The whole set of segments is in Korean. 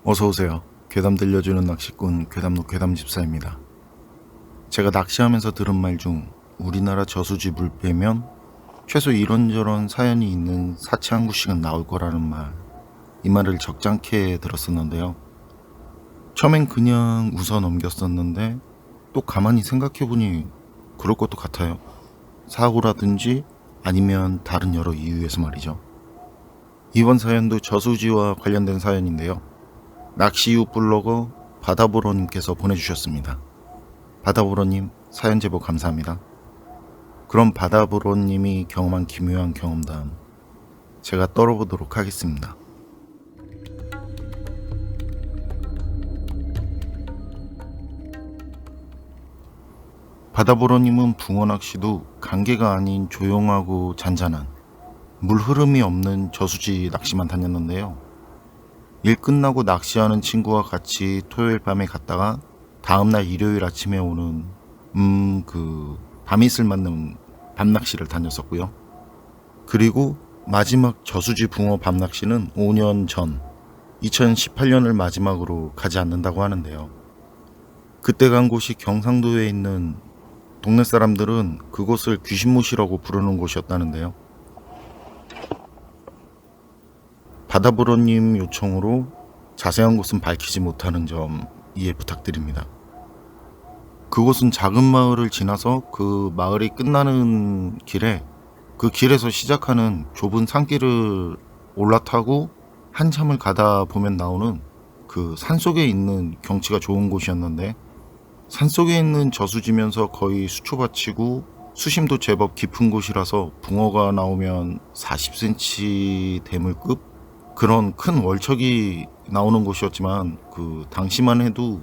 어서오세요. 괴담 들려주는 낚시꾼 괴담로 괴담집사입니다. 제가 낚시하면서 들은 말 중 우리나라 저수지 물 빼면 최소 이런저런 사연이 있는 사치 한 구씩은 나올 거라는 말, 이 말을 적잖게 들었었는데요. 처음엔 그냥 웃어 넘겼었는데 또 가만히 생각해보니 그럴 것도 같아요. 사고라든지 아니면 다른 여러 이유에서 말이죠. 이번 사연도 저수지와 관련된 사연인데요. 낚시유 블로거 바다보러님께서 보내주셨습니다. 바다보러님 사연 제보 감사합니다. 그럼 바다보러님이 경험한 기묘한 경험담 제가 떨어보도록 하겠습니다. 바다보러님은 붕어 낚시도 관계가 아닌 조용하고 잔잔한 물 흐름이 없는 저수지 낚시만 다녔는데요. 일 끝나고 낚시하는 친구와 같이 토요일 밤에 갔다가 다음날 일요일 아침에 오는 밤이슬 맞는 밤낚시를 다녔었고요. 그리고 마지막 저수지 붕어 밤낚시는 5년 전 2018년을 마지막으로 가지 않는다고 하는데요. 그때 간 곳이 경상도에 있는 동네 사람들은 그곳을 귀신무시라고 부르는 곳이었다는데요. 바다보러님 요청으로 자세한 곳은 밝히지 못하는 점 이해 부탁드립니다. 그곳은 작은 마을을 지나서 그 마을이 끝나는 길에 그 길에서 시작하는 좁은 산길을 올라타고 한참을 가다 보면 나오는 그 산속에 있는 경치가 좋은 곳이었는데, 산속에 있는 저수지면서 거의 수초밭이고 수심도 제법 깊은 곳이라서 붕어가 나오면 40cm 대물급 그런 큰 월척이 나오는 곳이었지만, 그 당시만 해도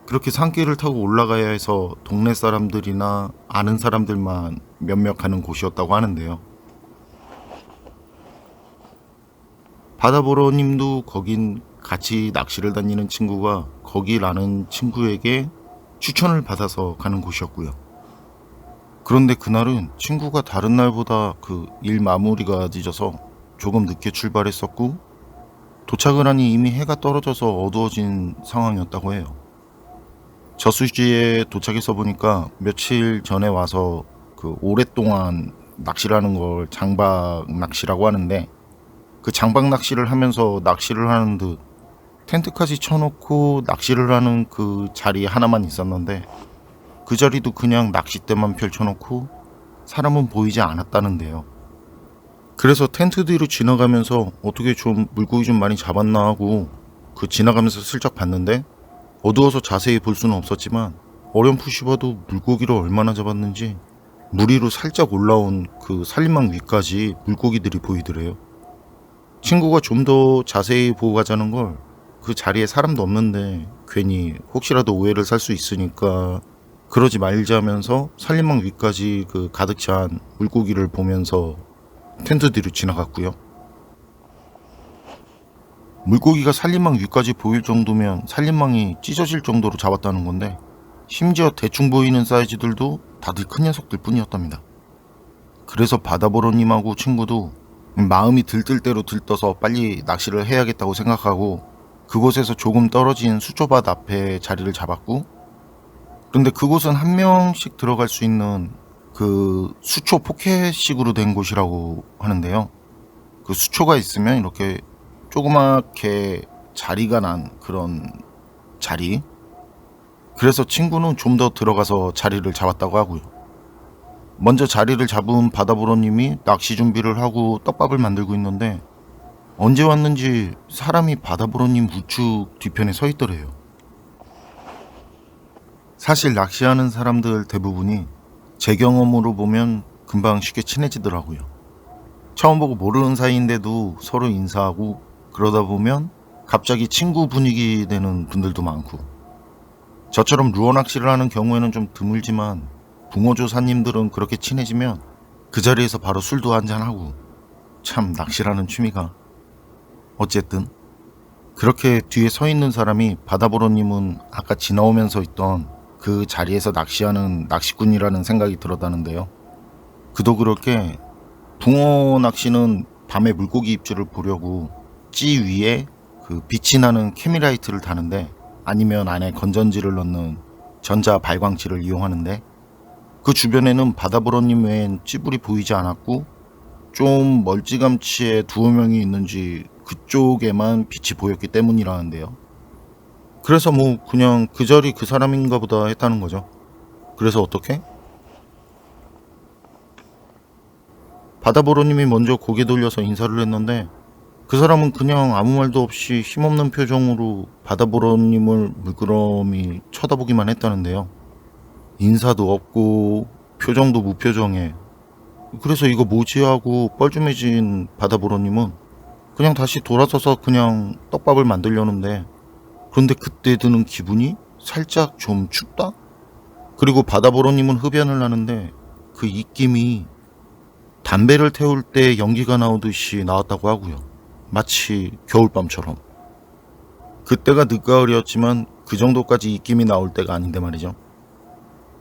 그렇게 산길을 타고 올라가야 해서 동네 사람들이나 아는 사람들만 몇몇 가는 곳이었다고 하는데요. 바다보러님도 거긴 같이 낚시를 다니는 친구가 거기라는 친구에게 추천을 받아서 가는 곳이었고요. 그런데 그날은 친구가 다른 날보다 그 일 마무리가 늦어서 조금 늦게 출발했었고, 도착을 하니 이미 해가 떨어져서 어두워진 상황이었다고 해요. 저수지에 도착해서 보니까 며칠 전에 와서 그 오랫동안 낚시를 하는 걸 장박 낚시라고 하는데, 그 장박 낚시를 하면서 낚시를 하는 듯 텐트까지 쳐놓고 낚시를 하는 그 자리 하나만 있었는데, 그 자리도 그냥 낚싯대만 펼쳐놓고 사람은 보이지 않았다는데요. 그래서 텐트 뒤로 지나가면서 어떻게 좀 물고기 좀 많이 잡았나 하고 그 지나가면서 슬쩍 봤는데, 어두워서 자세히 볼 수는 없었지만 어렴풋이 봐도 물고기를 얼마나 잡았는지 물 위로 살짝 올라온 그 산림망 위까지 물고기들이 보이더래요. 친구가 좀 더 자세히 보고 가자는 걸 그 자리에 사람도 없는데 괜히 혹시라도 오해를 살 수 있으니까 그러지 말자면서 산림망 위까지 그 가득 찬 물고기를 보면서 텐트 뒤로 지나갔고요. 물고기가 산림망 위까지 보일 정도면 산림망이 찢어질 정도로 잡았다는 건데, 심지어 대충 보이는 사이즈들도 다들 큰 녀석들 뿐이었답니다. 그래서 바다보러님하고 친구도 마음이 들뜰 대로 들떠서 빨리 낚시를 해야겠다고 생각하고 그곳에서 조금 떨어진 수초밭 앞에 자리를 잡았고, 그런데 그곳은 한 명씩 들어갈 수 있는 그 수초 포켓식으로 된 곳이라고 하는데요. 그 수초가 있으면 이렇게 조그맣게 자리가 난 그런 자리. 그래서 친구는 좀 더 들어가서 자리를 잡았다고 하고요. 먼저 자리를 잡은 바다보러님이 낚시 준비를 하고 떡밥을 만들고 있는데, 언제 왔는지 사람이 바다보러님 우측 뒤편에 서 있더래요. 사실 낚시하는 사람들 대부분이 제 경험으로 보면 금방 쉽게 친해지더라고요. 처음 보고 모르는 사이인데도 서로 인사하고 그러다 보면 갑자기 친구 분위기 되는 분들도 많고, 저처럼 루어 낚시를 하는 경우에는 좀 드물지만 붕어조사님들은 그렇게 친해지면 그 자리에서 바로 술도 한잔하고, 참 낚시라는 취미가. 어쨌든 그렇게 뒤에 서 있는 사람이 바다보러님은 아까 지나오면서 있던 그 자리에서 낚시하는 낚시꾼이라는 생각이 들었다는데요. 그도 그렇게 붕어 낚시는 밤에 물고기 입질을 보려고 찌 위에 그 빛이 나는 캐미라이트를 다는데, 아니면 안에 건전지를 넣는 전자 발광체를 이용하는데, 그 주변에는 바다보로님 외엔 찌불이 보이지 않았고, 좀 멀찌감치에 두어 명이 있는지 그쪽에만 빛이 보였기 때문이라는데요. 그래서 뭐 그냥 그 자리 그 사람인가 보다 했다는 거죠. 그래서 어떻게? 바다보로님이 먼저 고개 돌려서 인사를 했는데, 그 사람은 그냥 아무 말도 없이 힘없는 표정으로 바다보로님을 물끄러미 쳐다보기만 했다는데요. 인사도 없고 표정도 무표정해. 그래서 이거 뭐지 하고 뻘쭘해진 바다보로님은 그냥 다시 돌아서서 그냥 떡밥을 만들려는데, 그런데 그때 드는 기분이 살짝 좀 춥다? 그리고 바다보로님은 흡연을 하는데 그 입김이 담배를 태울 때 연기가 나오듯이 나왔다고 하고요. 마치 겨울밤처럼. 그때가 늦가을이었지만 그 정도까지 입김이 나올 때가 아닌데 말이죠.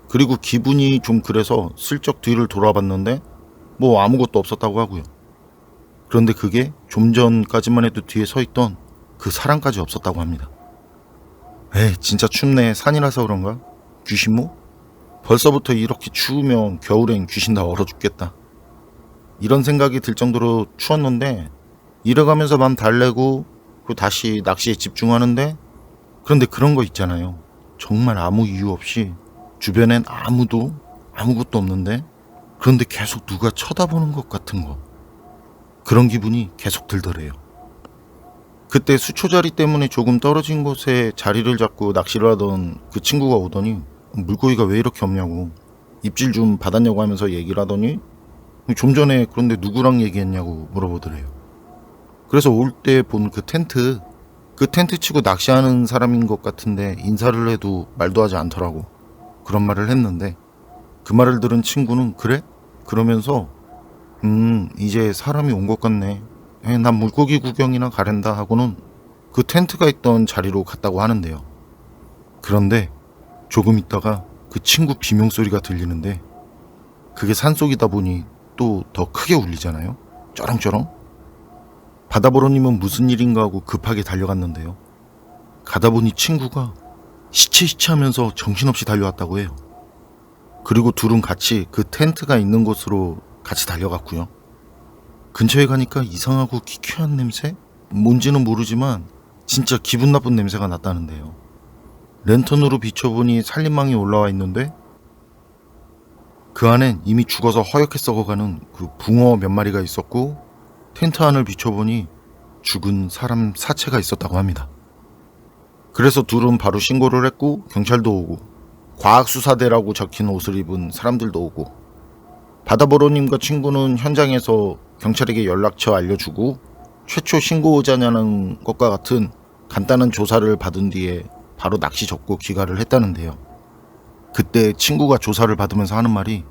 그리고 기분이 좀 그래서 슬쩍 뒤를 돌아봤는데 뭐 아무것도 없었다고 하고요. 그런데 그게 좀 전까지만 해도 뒤에 서 있던 그 사람까지 없었다고 합니다. 에이, 진짜 춥네. 산이라서 그런가? 귀신모? 벌써부터 이렇게 추우면 겨울엔 귀신 다 얼어 죽겠다. 이런 생각이 들 정도로 추웠는데, 이래가면서 맘 달래고 다시 낚시에 집중하는데, 그런데 그런 거 있잖아요. 정말 아무 이유 없이 주변엔 아무것도 없는데, 그런데 계속 누가 쳐다보는 것 같은 거. 그런 기분이 계속 들더래요. 그때 수초자리 때문에 조금 떨어진 곳에 자리를 잡고 낚시를 하던 그 친구가 오더니 물고기가 왜 이렇게 없냐고, 입질 좀 받았냐고 하면서 얘기를 하더니, 좀 전에 그런데 누구랑 얘기했냐고 물어보더래요. 그래서 올 때 본 그 텐트 치고 낚시하는 사람인 것 같은데 인사를 해도 말도 하지 않더라고. 그런 말을 했는데, 그 말을 들은 친구는 그래? 그러면서 이제 사람이 온 것 같네. 난 물고기 구경이나 가랜다 하고는 그 텐트가 있던 자리로 갔다고 하는데요. 그런데 조금 있다가 그 친구 비명소리가 들리는데, 그게 산속이다 보니 또 더 크게 울리잖아요. 쩌렁쩌렁. 바다보로님은 무슨 일인가 하고 급하게 달려갔는데요. 가다 보니 친구가 시체 하면서 정신없이 달려왔다고 해요. 그리고 둘은 같이 그 텐트가 있는 곳으로 같이 달려갔고요. 근처에 가니까 이상하고 기괴한 냄새? 뭔지는 모르지만 진짜 기분 나쁜 냄새가 났다는데요. 랜턴으로 비춰보니 살림망이 올라와 있는데, 그 안엔 이미 죽어서 허옇게 썩어가는 그 붕어 몇 마리가 있었고, 텐트 안을 비춰보니 죽은 사람 사체가 있었다고 합니다. 그래서 둘은 바로 신고를 했고, 경찰도 오고 과학수사대라고 적힌 옷을 입은 사람들도 오고, 바다보로님과 친구는 현장에서 경찰에게 연락처 알려주고 최초 신고자냐는 것과 같은 간단한 조사를 받은 뒤에 바로 낚시 접고 귀가를 했다는데요. 그때 친구가 조사를 받으면서 하는 말이,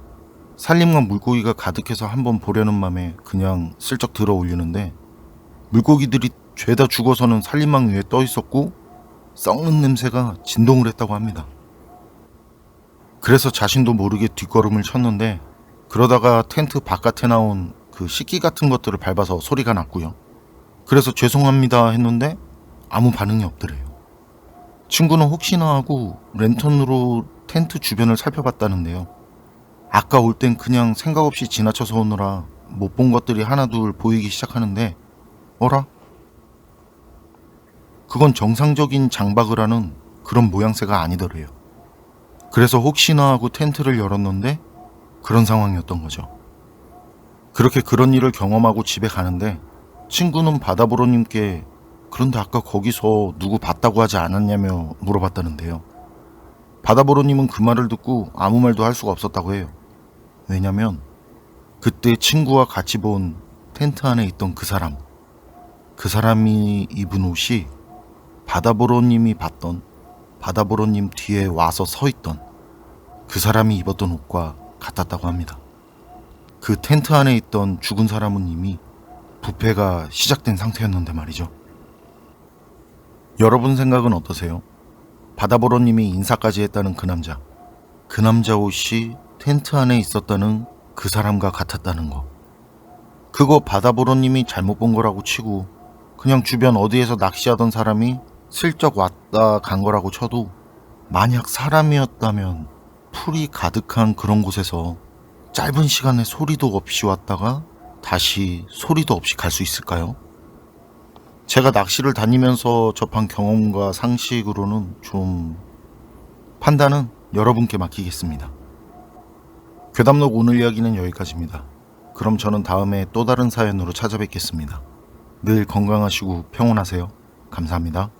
산림과 물고기가 가득해서 한번 보려는 맘에 그냥 슬쩍 들어 올리는데, 물고기들이 죄다 죽어서는 산림망 위에 떠 있었고 썩는 냄새가 진동을 했다고 합니다. 그래서 자신도 모르게 뒷걸음을 쳤는데, 그러다가 텐트 바깥에 나온 그 식기 같은 것들을 밟아서 소리가 났고요. 그래서 죄송합니다 했는데 아무 반응이 없더래요. 친구는 혹시나 하고 랜턴으로 텐트 주변을 살펴봤다는데요. 아까 올 땐 그냥 생각 없이 지나쳐서 오느라 못 본 것들이 하나둘 보이기 시작하는데, 어라? 그건 정상적인 장박을 하는 그런 모양새가 아니더래요. 그래서 혹시나 하고 텐트를 열었는데 그런 상황이었던 거죠. 그렇게 그런 일을 경험하고 집에 가는데, 친구는 바다보로님께 그런데 아까 거기서 누구 봤다고 하지 않았냐며 물어봤다는데요. 바다보로님은 그 말을 듣고 아무 말도 할 수가 없었다고 해요. 왜냐면 그때 친구와 같이 본 텐트 안에 있던 그 사람이 입은 옷이 바다보로님이 봤던, 바다보로님 뒤에 와서 서 있던 그 사람이 입었던 옷과 같았다고 합니다. 그 텐트 안에 있던 죽은 사람은 이미 부패가 시작된 상태였는데 말이죠. 여러분 생각은 어떠세요? 바다보로님이 인사까지 했다는 그 남자 옷이 텐트 안에 있었다는 그 사람과 같았다는 거. 그거 바다보로님이 잘못 본 거라고 치고 그냥 주변 어디에서 낚시하던 사람이 슬쩍 왔다 간 거라고 쳐도 만약 사람이었다면 풀이 가득한 그런 곳에서 짧은 시간에 소리도 없이 왔다가 다시 소리도 없이 갈 수 있을까요? 제가 낚시를 다니면서 접한 경험과 상식으로는 좀 판단은 여러분께 맡기겠습니다. 괴담록 오늘 이야기는 여기까지입니다. 그럼 저는 다음에 또 다른 사연으로 찾아뵙겠습니다. 늘 건강하시고 평온하세요. 감사합니다.